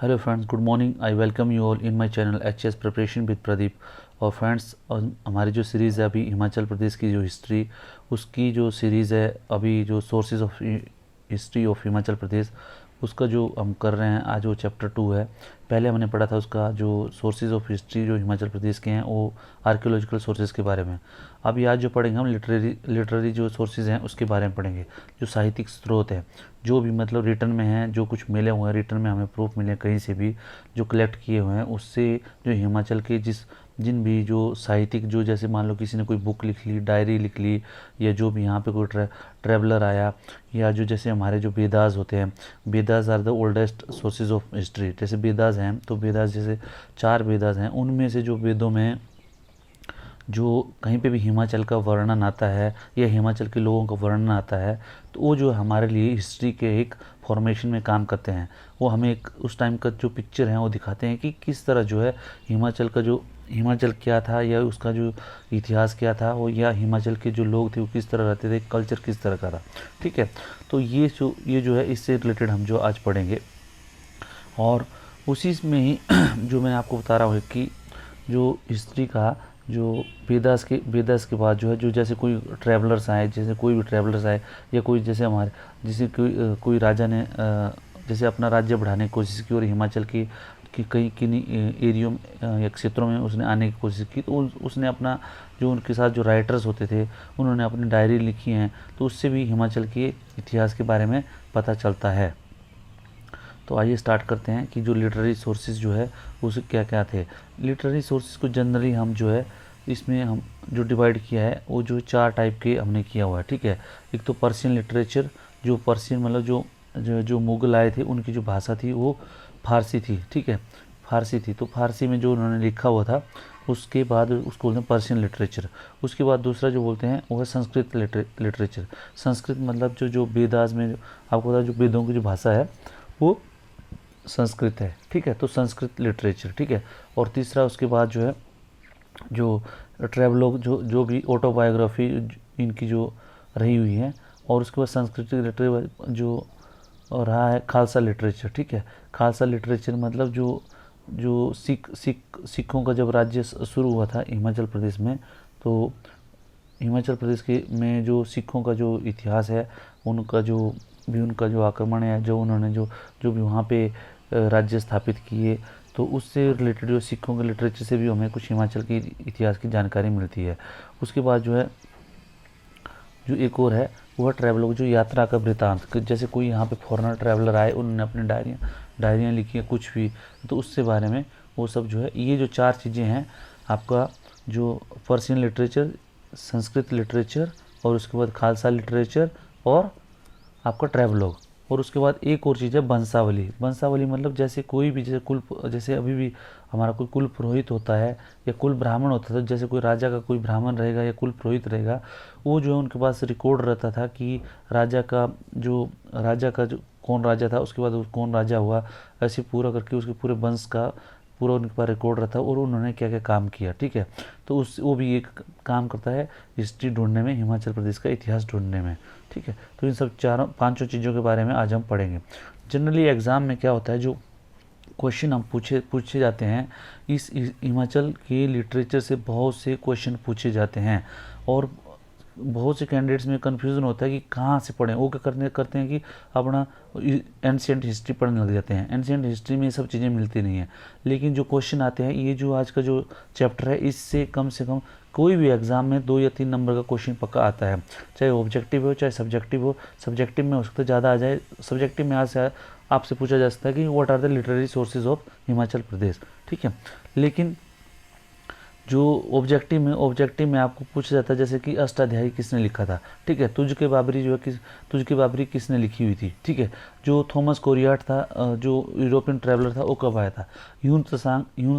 Hello friends, good morning. I welcome you all in my channel HS preparation with Pradeep. और friends, हमारी जो series है अभी हिमाचल प्रदेश की जो हिस्ट्री, उसकी जो सीरीज़ है अभी जो sources of history of Himachal Pradesh, उसका जो हम कर रहे हैं आज वो चैप्टर 2 है। पहले हमने पढ़ा था उसका जो सोर्सेज ऑफ हिस्ट्री जो हिमाचल प्रदेश के हैं वो आर्कियोलॉजिकल सोर्सेज के बारे में। अभी आज जो पढ़ेंगे हम लिटरेरी जो सोर्सेज हैं उसके बारे में पढ़ेंगे। जो साहित्यिक स्रोत है जो भी मतलब रिटर्न में हैं, जो कुछ मिले हुए हैं रिटर्न में, हमें प्रूफ मिले कहीं से भी जो कलेक्ट किए हुए हैं, उससे जो हिमाचल के जिन भी जो साहित्यिक जो जैसे मान लो किसी ने कोई बुक लिख ली, डायरी लिख ली, या जो भी यहाँ पे कोई ट्रैवलर आया, या जो जैसे हमारे जो वेदास होते हैं, Vedas are the oldest sources of history. जैसे वेदास हैं तो वेदास जैसे 4 वेदास हैं, उनमें से जो वेदों में जो कहीं पे भी हिमाचल का वर्णन आता है या हिमाचल के लोगों का वर्णन आता है तो वो जो हमारे लिए हिस्ट्री के एक फॉर्मेशन में काम करते हैं। वो हमें एक उस टाइम का जो पिक्चर है वो दिखाते हैं कि किस तरह जो है हिमाचल क्या था, या उसका जो इतिहास क्या था, वो या हिमाचल के जो लोग थे वो किस तरह रहते थे, कल्चर किस तरह का था। ठीक है, तो ये जो है इससे रिलेटेड हम जो आज पढ़ेंगे। और उसी में ही जो मैं आपको बता रहा हूँ कि जो हिस्ट्री का जो वेदास के बाद जो है, जो जैसे कोई ट्रैवलर्स आए, जैसे कोई भी ट्रैवलर्स आए, या कोई जैसे हमारे जैसे कोई राजा ने जैसे अपना राज्य बढ़ाने की कोशिश की और हिमाचल की कई किन्हीं एरियो या क्षेत्रों में उसने आने की कोशिश की, तो उसने अपना जो उनके साथ जो राइटर्स होते थे उन्होंने अपनी डायरी लिखी हैं, तो उससे भी हिमाचल के इतिहास के बारे में पता चलता है। तो आइए स्टार्ट करते हैं कि जो लिटरेरी सोर्सेज जो है उसे क्या क्या थे। लिटरेरी सोर्सेज को जनरली हम जो है इसमें हम जो डिवाइड किया है वो जो 4 टाइप के हमने किया हुआ है। ठीक है, एक तो पर्शियन लिटरेचर, जो पर्शियन मतलब जो मुगल आए थे उनकी जो भाषा थी वो फारसी थी। ठीक है, फारसी थी, तो फारसी में जो उन्होंने लिखा हुआ था उसके बाद उसको बोलते हैं पर्शियन लिटरेचर। उसके बाद दूसरा जो बोलते हैं वो है संस्कृत लिटरेचर। संस्कृत मतलब जो वेदास में आपको पता है जो वेदों की जो भाषा है वो संस्कृत है। ठीक है, तो संस्कृत लिटरेचर। ठीक है, और तीसरा उसके बाद जो है जो ट्रैवलोग जो भी ऑटोबायोग्राफी इनकी जो रही हुई है, और उसके बाद संस्कृत लिटरेचर जो रहा है खालसा लिटरेचर। ठीक है, खालसा लिटरेचर मतलब जो सिखों का जब राज्य शुरू हुआ था हिमाचल प्रदेश में, तो हिमाचल प्रदेश के में जो सिखों का जो इतिहास है, उनका जो आक्रमण है, जो उन्होंने जो भी वहाँ पे राज्य स्थापित किए, तो उससे रिलेटेड जो सिखों के लिटरेचर से भी हमें कुछ हिमाचल की इतिहास की जानकारी मिलती है। उसके बाद जो है जो एक और है वो है ट्रैवलर, जो यात्रा का वृतांत। जैसे कोई यहाँ पे फॉरेनर ट्रैवलर आए, उन्होंने अपनी डायरियाँ लिखी है कुछ भी, तो उससे बारे में वो सब जो है, ये जो 4 चीज़ें हैं आपका, जो पर्शियन लिटरेचर, संस्कृत लिटरेचर, और उसके बाद खालसा लिटरेचर, और आपका ट्रैवलॉग। और उसके बाद एक और चीज़ है वंशावली। वंशावली मतलब जैसे कोई भी जैसे अभी भी हमारा कोई कुल पुरोहित होता है या कुल ब्राह्मण होता था, जैसे कोई राजा का कोई ब्राह्मण रहेगा या कुल पुरोहित रहेगा, वो जो है उनके पास रिकॉर्ड रहता था कि राजा का जो कौन राजा था, उसके बाद कौन राजा हुआ, ऐसे पूरा करके उसके पूरे वंश का पूरा उनके पास रिकॉर्ड रहता है और उन्होंने क्या क्या काम किया। ठीक है, तो वो भी एक काम करता है हिस्ट्री ढूंढने में, हिमाचल प्रदेश का इतिहास ढूंढने में। ठीक है, तो इन सब 4-5 चीज़ों के बारे में आज हम पढ़ेंगे। जनरली एग्ज़ाम में क्या होता है, जो क्वेश्चन हम पूछे जाते हैं, इस हिमाचल के लिटरेचर से बहुत से क्वेश्चन पूछे जाते हैं, और बहुत से कैंडिडेट्स में कन्फ्यूज़न होता है कि कहाँ से पढ़ें। वो क्या करते हैं कि अपना एंशिएंट हिस्ट्री पढ़ने लग जाते हैं। एंशिएंट हिस्ट्री में ये सब चीज़ें मिलती नहीं हैं, लेकिन जो क्वेश्चन आते हैं, ये जो आज का जो चैप्टर है, इससे कम से कम कोई भी एग्ज़ाम में 2 या 3 नंबर का क्वेश्चन पक्का आता है, चाहे ऑब्जेक्टिव हो चाहे सब्जेक्टिव हो। सब्जेक्टिव में हो सकता है ज़्यादा आ जाए। सब्जेक्टिव में आज आपसे पूछा जा सकता है कि what are the literary sources of Himachal Pradesh. ठीक है, लेकिन जो ऑब्जेक्टिव में आपको पूछा जाता है जैसे कि अष्टाध्यायी किसने लिखा था। ठीक है, तुझ के बाबरी किसने लिखी हुई थी। ठीक है, जो थॉमस कोरियाट था, जो यूरोपियन ट्रैवलर था, वो कब आया था। ह्यून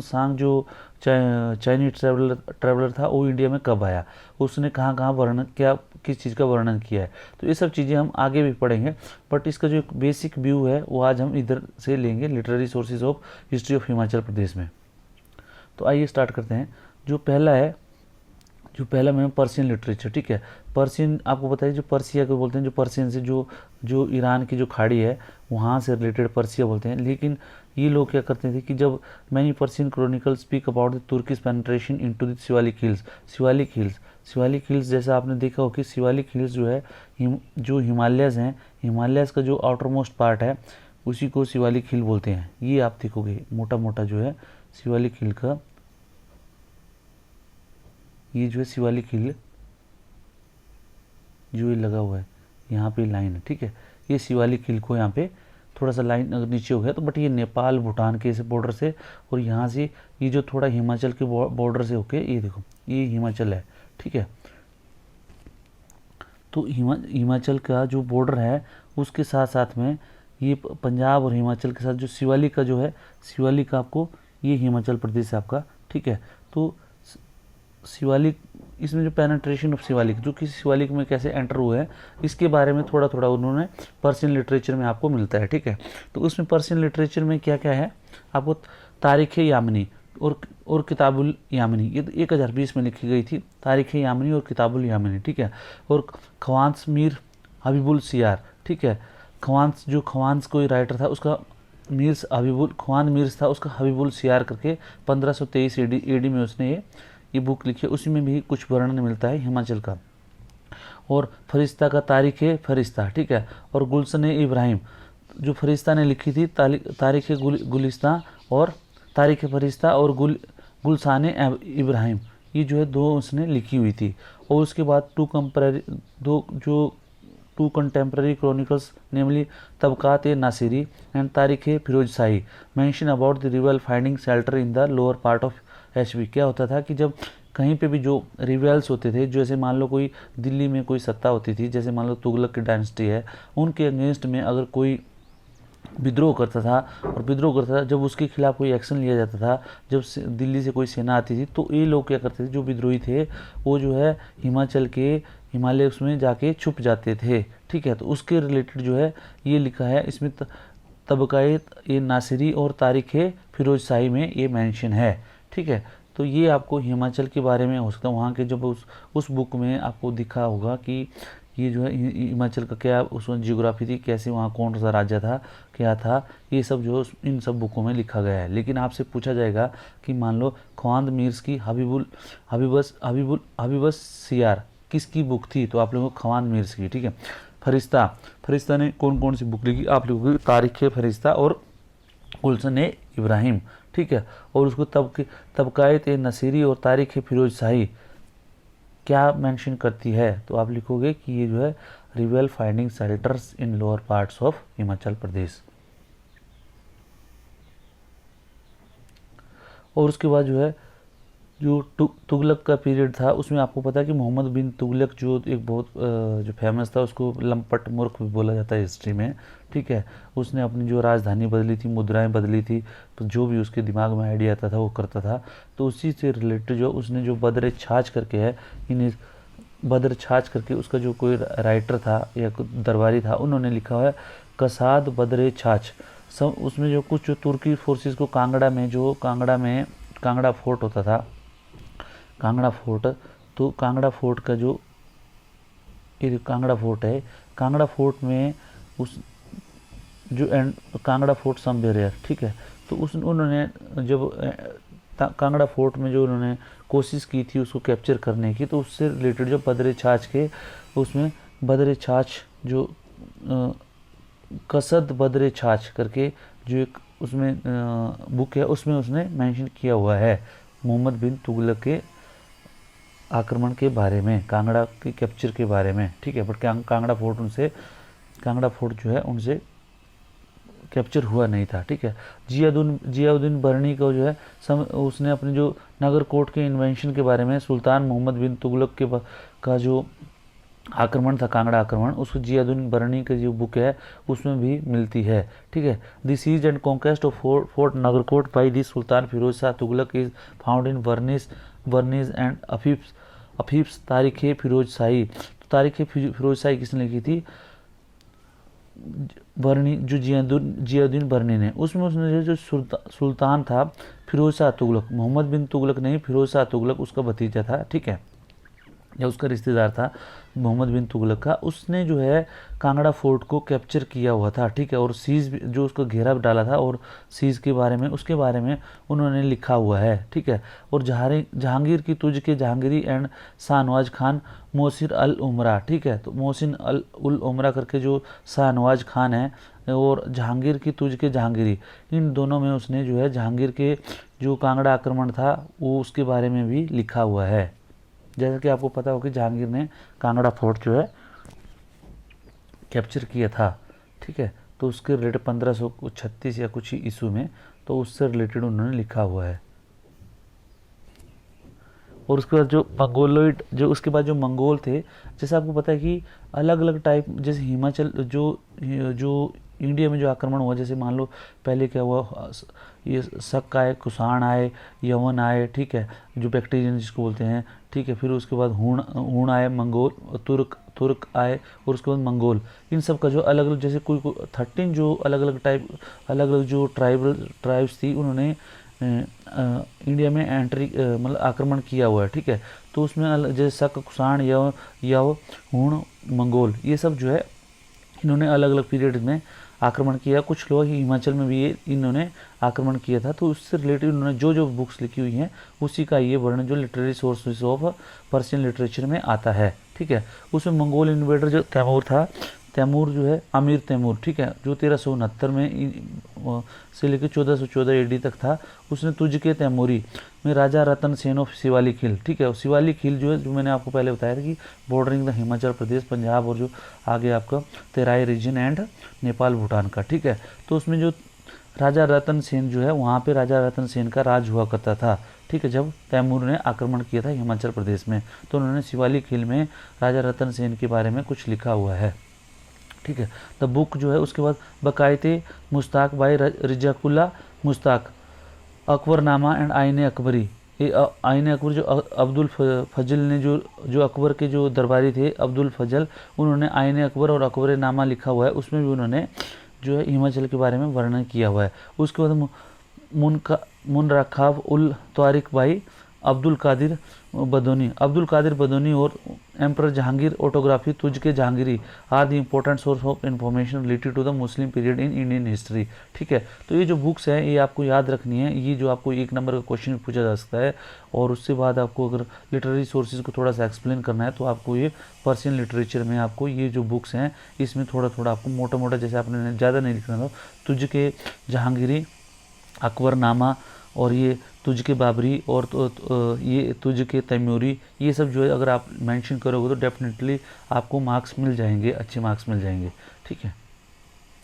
सांग जो चाइनीज ट्रैवलर था, वो इंडिया में कब आया, उसने कहाँ कहाँ वर्णन क्या किस चीज़ का वर्णन किया है। तो ये सब चीज़ें हम आगे भी पढ़ेंगे, बट इसका जो एक बेसिक व्यू है वो आज हम इधर से लेंगे, literary sources of history of Himachal Pradesh में। तो आइए स्टार्ट करते हैं। जो पहला है जो पहला मैंने पर्शियन लिटरेचर, ठीक है। पर्शियन आपको बताइए, जो पर्सिया को बोलते हैं, जो पर्शियन से जो जो ईरान की जो खाड़ी है वहाँ से रिलेटेड पर्सिया बोलते हैं। लेकिन ये लोग क्या करते थे कि जब many Persian Chronicle speak about the Turkish penetration into the Shivalik hills. Shivalik hills जैसा आपने देखा हो कि शिवालिक हिल्स जो है जो हिमालयस हैं, हिमालयस का जो आउटर मोस्ट पार्ट है उसी को शिवालिक हिल बोलते हैं। ये आप देखोगे मोटा मोटा जो है शिवालिक हिल का, ये जो है शिवालिक हिल जो ये लगा हुआ है यहाँ पे लाइन है, ठीक है। ये शिवालिक हिल को यहाँ पे थोड़ा सा लाइन अगर नीचे हो गया तो, बट ये नेपाल भूटान के इसे बॉर्डर से, और यहाँ से ये जो थोड़ा हिमाचल के बॉर्डर से होके, ये देखो ये हिमाचल है, ठीक है। तो हिमाचल का जो बॉर्डर है उसके साथ साथ में ये पंजाब और हिमाचल के साथ जो शिवालिक का जो है, शिवालिक का आपको ये हिमाचल प्रदेश है आपका, ठीक है। तो शिवालिक, इसमें जो पेनिट्रेशन ऑफ शिवालिक, जो कि शिवालिक में कैसे एंटर हुआ है इसके बारे में थोड़ा थोड़ा उन्होंने पर्शियन लिटरेचर में आपको मिलता है, ठीक है। तो उसमें पर्शियन लिटरेचर में क्या क्या है आपको, तारीख़ यामनी और किताबुल यामनी, ये 1020 में लिखी गई थी, तारीख़ यामनी और किताबुल यामनी, ठीक है। और ख्वांस मीर हबीबुल सियार, ठीक है। ख्वांस, जो ख्वांस कोई राइटर था उसका मीर्स हबीबुल, ख्वान मीर्स था उसका हबीबुल सियार करके 1523 एडी में उसने ये बुक लिखी है। उसी में भी कुछ वर्णन मिलता है हिमाचल का। और फरिश्ता का तारीख़ फरिश्ता, ठीक है। और गुलशन इब्राहिम, जो फरिश्ता ने लिखी थी तारीख़ गुलिस्ता और तारीख़ फरिश्ता और गुलशान इब्राहिम, ये जो है दो उसने लिखी हुई थी। और उसके बाद two contemporary chronicles namely Tabaqat Nasiri and Tarikh Firoz Shahi mention about the रिवल finding shelter in the lower part of HB. क्या होता था कि जब कहीं पे भी जो रिवेल्स होते थे, जैसे मान लो कोई दिल्ली में कोई सत्ता होती थी, जैसे मान लो तुगलक की डायनेस्टी है, उनके अगेंस्ट में अगर कोई विद्रोह करता था, जब उसके खिलाफ कोई एक्शन लिया जाता था, जब दिल्ली से कोई सेना आती थी, तो ये लोग क्या करते थे, जो विद्रोही थे वो जो है हिमाचल के हिमालय उसमें जाके छुप जाते थे, ठीक है। तो उसके रिलेटेड जो है ये लिखा है इसमें तबकात ये नासिरी और तारीख़ फिरोज शाही में ये मेंशन है, ठीक है। तो ये आपको हिमाचल के बारे में हो सकता है, वहाँ के जब उस बुक में आपको दिखा होगा कि ये जो है हिमाचल का क्या उसमें जियोग्राफी थी, कैसे वहाँ कौन सा राज्य था, क्या था, ये सब जो इन सब बुकों में लिखा गया है। लेकिन आपसे पूछा जाएगा कि मान लो ख्वांद मीर्स की हबीबस सियार किसकी बुक थी, तो आप लोगों को ख्वांद मीर्स की, ठीक है। फरिश्ता ने कौन कौन सी बुक लिखी, आप लोगों की तारीख़ फरिश्ता और गुलशन इब्राहिम, ठीक है। और उसको तबकात नसीरी और तारीख़ फिरोज शाही क्या मेंशन करती है, तो आप लिखोगे कि ये जो है रिवेल finding shelters in lower parts of Himachal Pradesh. और उसके बाद जो है जो तुगलक का पीरियड था, उसमें आपको पता है कि मोहम्मद बिन तुगलक जो एक बहुत जो फेमस था, उसको लंपट मूर्ख भी बोला जाता है हिस्ट्री में, ठीक है। उसने अपनी जो राजधानी बदली थी, मुद्राएं बदली थी, तो जो भी उसके दिमाग में आइडिया आता था वो करता था। तो उसी से रिलेटेड जो उसने जो बद्र छाछ करके है, बद्र छाछ करके उसका जो कोई राइटर था या दरबारी था, उन्होंने लिखा हुआ है कसाद बद्र छाछ। सब उसमें जो कुछ जो तुर्की फोर्सेस को कांगड़ा फोर्ट होता था, कांगड़ा फोर्ट, तो कांगड़ा फोर्ट का जो ये कांगड़ा फोर्ट है, कांगड़ा फोर्ट में उस जो कांगड़ा फोर्ट समवेयर, ठीक है। तो उन्होंने जब कांगड़ा फोर्ट में जो उन्होंने कोशिश की थी उसको कैप्चर करने की, तो उससे रिलेटेड जो बद्र छाछ के उसमें बद्र छाछ जो कसद बद्र छाछ करके जो एक उसमें बुक है, उसमें उसने मेंशन किया हुआ है मोहम्मद बिन तुगलक के आक्रमण के बारे में, कांगड़ा के कैप्चर के बारे में, ठीक है। बट कांगड़ा फोर्ट जो है उनसे कैप्चर हुआ नहीं था, ठीक है। जियाउद्दीन बरनी को जो है उसने अपने जो नगरकोट के इन्वेंशन के बारे में सुल्तान मोहम्मद बिन तुगलक का जो आक्रमण था, कांगड़ा आक्रमण, उसको जियाउद्दीन बरनी की जो बुक है उसमें भी मिलती है, ठीक है। The siege and conquest of fort Nagarkot by the Sultan Firoz Shah Tughlaq is found in Barni's and Afif's Tarikh Firoz शाही। तो तारीख़ फिरोज शाही किसने लिखी थी, बरनी, जो जियाउद्दीन बरनी ने। उसमें उसने जो सुल्तान था फिरोज शाह तुगलक, मोहम्मद बिन तुगलक नहीं, फिरोज शाह तुगलक उसका भतीजा था, ठीक है। या उसका रिश्तेदार था मोहम्मद बिन तुगलक का, उसने जो है कांगड़ा फोर्ट को कैप्चर किया हुआ था, ठीक है। और सीज जो उसको घेरा डाला था और सीज के बारे में, उसके बारे में उन्होंने लिखा हुआ है, ठीक है। और जहांगीर की तुझ के जहांगीरी एंड शाहनवाज खान मोहसिन अल उमरा, ठीक है। तो मोहसिन अल उल उमरा करके जो शाहनवाज खान है और जहांगीर की तुझ के जहांगीरी, इन दोनों में उसने जो है जहांगीर के जो कांगड़ा आक्रमण था वो उसके बारे में भी लिखा हुआ है। जैसा कि आपको पता हो कि जहांगीर ने कांगड़ा फोर्ट जो है कैप्चर किया था, ठीक है। तो उसके रिलेटेड 1536 या कुछ ईस्वी में, तो उससे रिलेटेड उन्होंने लिखा हुआ है। और उसके बाद जो मंगोलोइड, जो उसके बाद जो मंगोल थे, जैसे आपको पता है कि अलग अलग टाइप, जैसे हिमाचल जो जो इंडिया में जो आक्रमण हुआ, जैसे मान लो पहले क्या हुआ, ये शक आए, कुषाण आए, यवन आए, ठीक है, जो बैक्टीरियन जिसको बोलते हैं, ठीक है। फिर उसके बाद हूण आए, मंगोल, तुर्क आए, और उसके बाद मंगोल। इन सब का जो अलग अलग, जैसे कोई 13 जो अलग अलग टाइप, अलग अलग जो ट्राइब्स थी, उन्होंने इंडिया में एंट्री मतलब आक्रमण किया हुआ है, ठीक है। तो उसमें जैसे शक, कुषाण, यव, हूण, मंगोल, ये सब जो है इन्होंने अलग अलग पीरियड में आक्रमण किया। कुछ लोग हिमाचल में भी इन्होंने आक्रमण किया था। तो उससे रिलेटेड उन्होंने जो जो बुक्स लिखी हुई हैं उसी का ये वर्णन जो literary sources of Persian literature में आता है, ठीक है। उसमें मंगोल इन्वेडर जो तैमूर था, तैमूर जो है अमीर तैमूर, ठीक है, जो 1369 में से लेकर 1414 एडी तक था। उसने तुझ के तैमूरी में राजा रतन सेन ऑफ शिवालिक हिल, ठीक है। शिवालिक हिल जो है, जो मैंने आपको पहले बताया था कि बॉर्डरिंग द हिमाचल प्रदेश, पंजाब और जो आगे आपका तेराई रीजन एंड नेपाल भूटान का, ठीक है। तो उसमें जो राजा रतन सेन जो है, वहाँ पे राजा रतन सेन का राज हुआ करता था, ठीक है, जब तैमूर ने आक्रमण किया था हिमाचल प्रदेश में। तो उन्होंने शिवालिक हिल में राजा रतन सेन के बारे में कुछ लिखा हुआ है, ठीक है। द बुक जो है, उसके बाद बकायते मुश्ताक बाई रिजाकुल्ला मुश्ताक, अकबरनामा एंड आईने अकबरी। ये आईने अकबर जो अब्दुल फजल ने जो अकबर के जो दरबारी थे, अब्दुल फजल, उन्होंने आईने अकबर और अकबर नामा लिखा हुआ है। उसमें भी उन्होंने जो है हिमाचल के बारे में वर्णन किया हुआ है। उसके बाद मुनरखाब उल तारिक भाई अब्दुल कादिर बदौनी और एम्पर जहांगीर ऑटोग्राफी तुझ के Jahangiri are the important source of information related to the Muslim period in Indian history, ठीक है। तो ये जो बुक्स हैं ये आपको याद रखनी है। ये जो आपको 1 नंबर का क्वेश्चन पूछा जा सकता है। और उससे बाद आपको अगर लिटरेरी सोर्सेज को थोड़ा सा एक्सप्लेन करना है तो आपको ये पर्शियन लिटरेचर में आपको ये जो बुक्स हैं इसमें थोड़ा थोड़ा आपको मोटा मोटा, जैसे आपने ज़्यादा नहीं लिखना था, तुझ के जहांगीरी, अकबरनामा, और ये तुझ के बाबरी, और ये तुझ के तैमूरी, ये सब जो है अगर आप मेंशन करोगे तो डेफिनेटली आपको मार्क्स मिल जाएंगे, अच्छे मार्क्स मिल जाएंगे, ठीक है।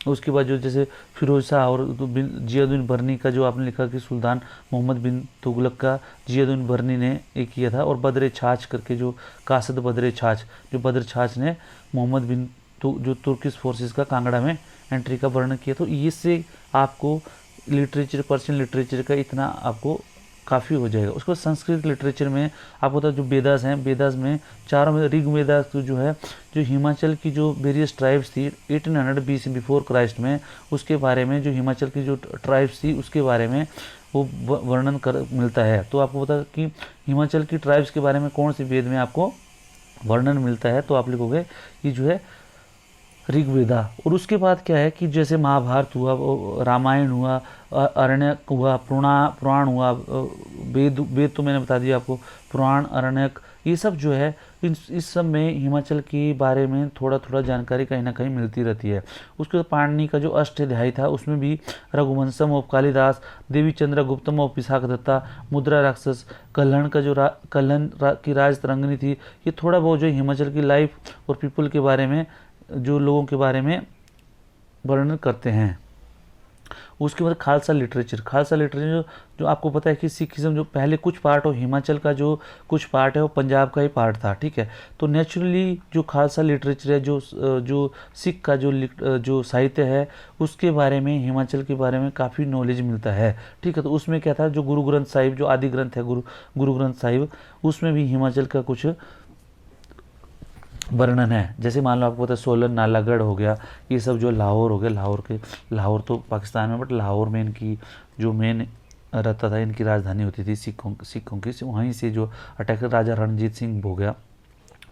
उसके बाद जो जैसे फिरोज शाह और जियाउद्दीन बर्नी का जो आपने लिखा कि सुल्तान मोहम्मद बिन तुगलक का जियाउद्दीन बर्नी ने एक किया था। और बदर छाछ करके जो कासद बदर छाछ, जो बदर छाछ ने मोहम्मद बिन जो तुर्किश फोर्सेस का कांगड़ा में एंट्री का वर्णन किया। तो इससे आपको लिटरेचर, पर्शियन लिटरेचर का इतना आपको काफ़ी हो जाएगा। उसके बाद संस्कृत लिटरेचर में आपको पता जो वेदास हैं, वेदास में चारों में ऋग वेदास जो है, जो हिमाचल की जो वेरियस ट्राइब्स थी 1800 BC बिफोर क्राइस्ट में, उसके बारे में जो हिमाचल की जो ट्राइब्स थी उसके बारे में वो वर्णन कर मिलता है। तो आपको पता कि हिमाचल की ट्राइब्स के बारे में कौन सी वेद में आपको वर्णन मिलता है, तो आप लिखोगे कि जो है ऋग्वेदा। और उसके बाद क्या है कि जैसे महाभारत हुआ, रामायण हुआ, अरण्यक हुआ, पुराण हुआ, वेद तो मैंने बता दिया आपको, पुराण, अरण्यक, ये सब जो है इस सब में हिमाचल के बारे में थोड़ा थोड़ा जानकारी कहीं ना कहीं मिलती रहती है। उसके बाद पाणिनि का जो अष्टाध्यायी था उसमें भी रघुवंशम ऑफ कालिदास, देवी चंद्र गुप्तम ऑफ विशाखदत्ता, मुद्रा राक्षस, कल्हण का जो कल्हण की राज तरंगिणी थी, ये थोड़ा बहुत जो हिमाचल की लाइफ और पीपल के बारे में, जो लोगों के बारे में वर्णन करते हैं। उसके बाद खालसा लिटरेचर, जो आपको पता है कि सिखिज्म जो पहले कुछ पार्ट हो हिमाचल का, जो कुछ पार्ट है वो पंजाब का ही पार्ट था, ठीक है। तो नेचुरली जो खालसा लिटरेचर है, जो सिख का जो साहित्य है उसके बारे में, हिमाचल के बारे में काफ़ी नॉलेज मिलता है, ठीक है। तो उसमें क्या था, जो गुरु ग्रंथ साहिब जो आदि ग्रंथ है, गुरु ग्रंथ साहिब, उसमें भी हिमाचल का कुछ वर्णन है। जैसे मान लो आपको पता है सोलन, नालागढ़ हो गया, ये सब जो लाहौर हो गया, लाहौर तो पाकिस्तान में, बट लाहौर में इनकी जो मेन रहता था, इनकी राजधानी होती थी सिखों की, वहीं से जो अटैकर राजा रणजीत सिंह हो गया,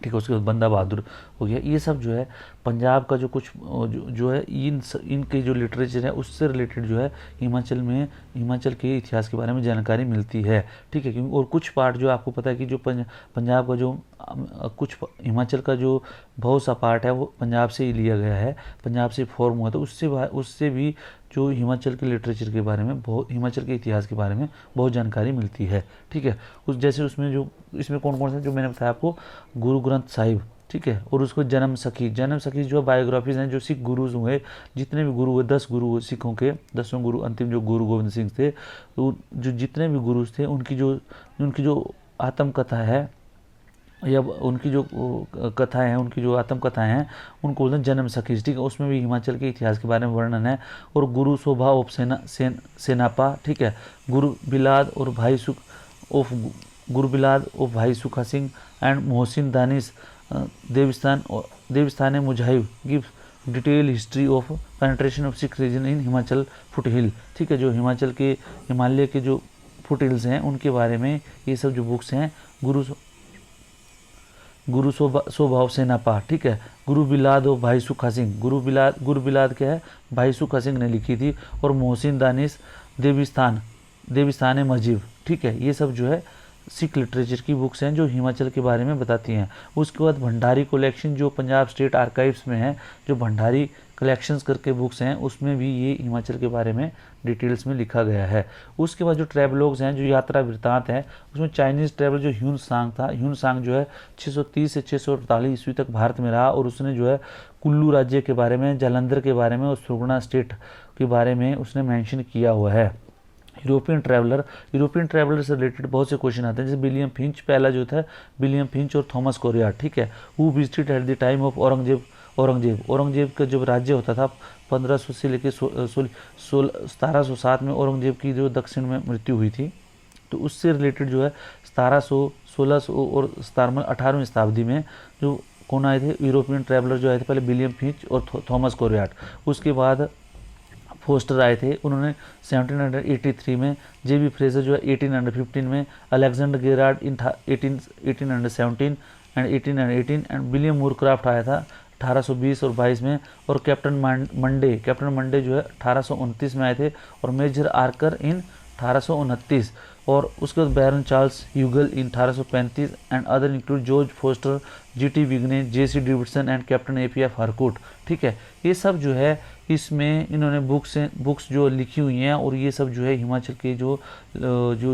ठीक है। उसके बाद बंदा बहादुर हो गया। ये सब जो है पंजाब का जो कुछ जो है इनके जो लिटरेचर है उससे रिलेटेड जो है हिमाचल के इतिहास के बारे में जानकारी मिलती है, ठीक है। क्योंकि और कुछ पार्ट जो आपको पता है कि जो पंजाब का जो कुछ हिमाचल का जो बहुत सा पार्ट है वो पंजाब से ही लिया गया है, पंजाब से फॉर्म हुआ, तो उससे भी जो हिमाचल के लिटरेचर के बारे में हिमाचल के इतिहास के बारे में बहुत जानकारी मिलती है, ठीक है। जैसे उसमें जो इसमें कौन कौन से जो मैंने बताया आपको, गुरु ग्रंथ साहिब, ठीक है, और उसको जन्म सखी जो बायोग्राफीज हैं जो सिख गुरुज हुए, जितने भी गुरु हुए 10 गुरु सिखों के, 10वें गुरु अंतिम जो गुरु गोविंद सिंह थे, तो जो जितने भी गुरुज थे उनकी जो आत्मकथा है या उनकी जो कथाएं हैं, उनकी जो आत्मकथाएं हैं उनको बोलते हैं जन्म सखीज, ठीक है। उसमें भी हिमाचल के इतिहास के बारे में वर्णन है। और गुरु शोभा ऑफ सेनापा, ठीक है, गुरु बिलाद और भाई सुख ऑफ भाई सुखा Singh and Mohsin Danish Dabistan Mazahib give detail history of penetration of Sikh region in Himachal foot hill, ठीक है। जो हिमालय के जो फुट हिल्स हैं उनके बारे में ये सब जो बुक्स हैं, गुरु स्वभाव सेनापा, ठीक है, गुरु बिलाद और भाई सुखा सिंह, गुरु बिलाद क्या है, भाई सुखा सिंह ने लिखी थी, और मोहसिन दानिश देविस्तान मजीब, ठीक है। ये सब जो है सिख लिटरेचर की बुक्स हैं जो हिमाचल के बारे में बताती हैं। उसके बाद भंडारी कलेक्शन जो पंजाब स्टेट आर्काइव्स में है, जो भंडारी कलेक्शंस करके बुक्स हैं उसमें भी ये हिमाचल के बारे में डिटेल्स में लिखा गया है। उसके बाद जो ट्रैवलॉग्स हैं, जो यात्रा वृत्तांत हैं, उसमें चाइनीज़ ट्रैवलर जो ह्यून सांग था, ह्यून सांग जो है 630 से 648 ईस्वी तक भारत में रहा, और उसने जो है कुल्लू राज्य के बारे में, जालंधर के बारे में और सुरगुना स्टेट के बारे में उसने मेंशन किया हुआ है। यूरोपियन ट्रैवलर से रिलेटेड बहुत से क्वेश्चन आते हैं, जैसे विलियम फिंच, पहला जो था विलियम फिंच और थॉमस कोरियाट, ठीक है, who visited at the time of Aurangzeb का जब राज्य होता था 1500 से लेकर 1707 में औरंगजेब की जो दक्षिण में मृत्यु हुई थी, तो उससे रिलेटेड जो है 1700, 1600 और 18वीं शताब्दी में जो कौन आए थे यूरोपियन ट्रैवलर जो आए थे, पहले विलियम फिंच और थॉमस कोरियाट, उसके बाद फोस्टर आए थे, उन्होंने 1783 में, जेबी फ्रेजर जो है 1815 में, Alexander Gerard in 1817 and 1818 and William Moorcroft आया था 1820 और 22 में, और कैप्टन मंडे जो है 1829 में आए थे, और मेजर आर्कर इन 1829, और उसके बाद baron Charles Hugel in 1835 and other include George Foster, GT Vigne, JC Davidson and captain APF Harcourt, ठीक है। ये सब जो है इसमें इन्होंने बुक्स जो लिखी हुई हैं, और ये सब जो है हिमाचल के जो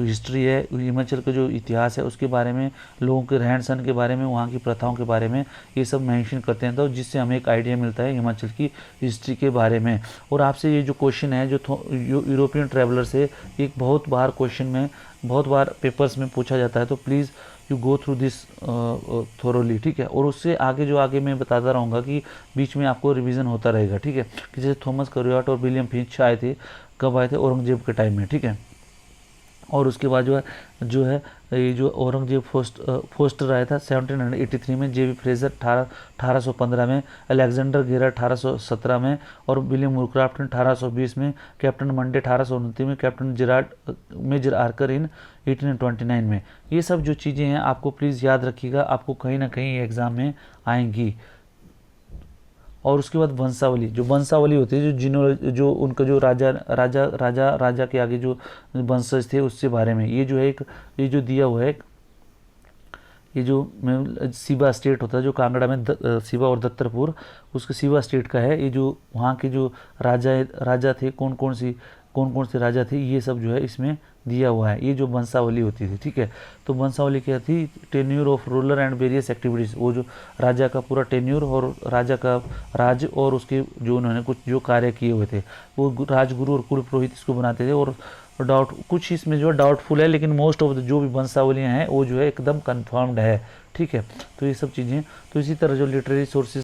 हिस्ट्री है, हिमाचल का जो इतिहास है उसके बारे में, लोगों के रहन सहन के बारे में, वहाँ की प्रथाओं के बारे में ये सब मेंशन करते हैं, तो जिससे हमें एक आइडिया मिलता है हिमाचल की हिस्ट्री के बारे में। और आपसे ये जो क्वेश्चन है जो यूरोपियन ट्रैवलर से एक बहुत बार पेपर्स में पूछा जाता है, तो please you go through this thoroughly, ठीक है। और उससे आगे मैं बताता रहूँगा कि बीच में आपको रिवीजन होता रहेगा, ठीक है। कि जैसे थॉमस कोरियाट और विलियम फिंच आए थे, कब आए थे, औरंगजेब के टाइम में, ठीक है। और उसके बाद जो है ये जो औरंगजेब फोस्टर आया था 1783 में, जेबी फ्रेजर 1815 में, अलेक्जेंडर गेरा 1817 में, और विलियम मूरक्राफ्ट 1820 में, कैप्टन मंडे 1829 में, कैप्टन मेजर आर्कर इन 1829 में। ये सब जो चीज़ें हैं आपको प्लीज़ याद रखिएगा, आपको कहीं ना कहीं एग्ज़ाम में आएंगी। और उसके बाद वंशावली होती है, जो उनका जो राजा के आगे जो वंशज थे उससे बारे में, ये जो है ये जो दिया हुआ है, ये जो सिवा स्टेट होता है जो कांगड़ा में सिवा और दत्तरपुर, उसके सिवा स्टेट का है। ये जो वहाँ के जो राजा थे, कौन कौन से राजा थे, ये सब जो है इसमें दिया हुआ है। ये जो वंशावली होती थी, ठीक है। तो वंशावली क्या थी, tenure of ruler and various activities, वो जो राजा का पूरा टेन्यूर और राजा का राज और उसके जो उन्होंने कुछ जो कार्य किए हुए थे, वो राजगुरु और कुल पुरोहित इसको बनाते थे। और कुछ इसमें जो डाउटफुल है, लेकिन मोस्ट ऑफ जो भी वंशावलियाँ हैं वो जो है एकदम कन्फर्म्ड है, ठीक है। तो ये सब चीज़ें, तो इसी तरह जो लिटरेरी सोर्सेज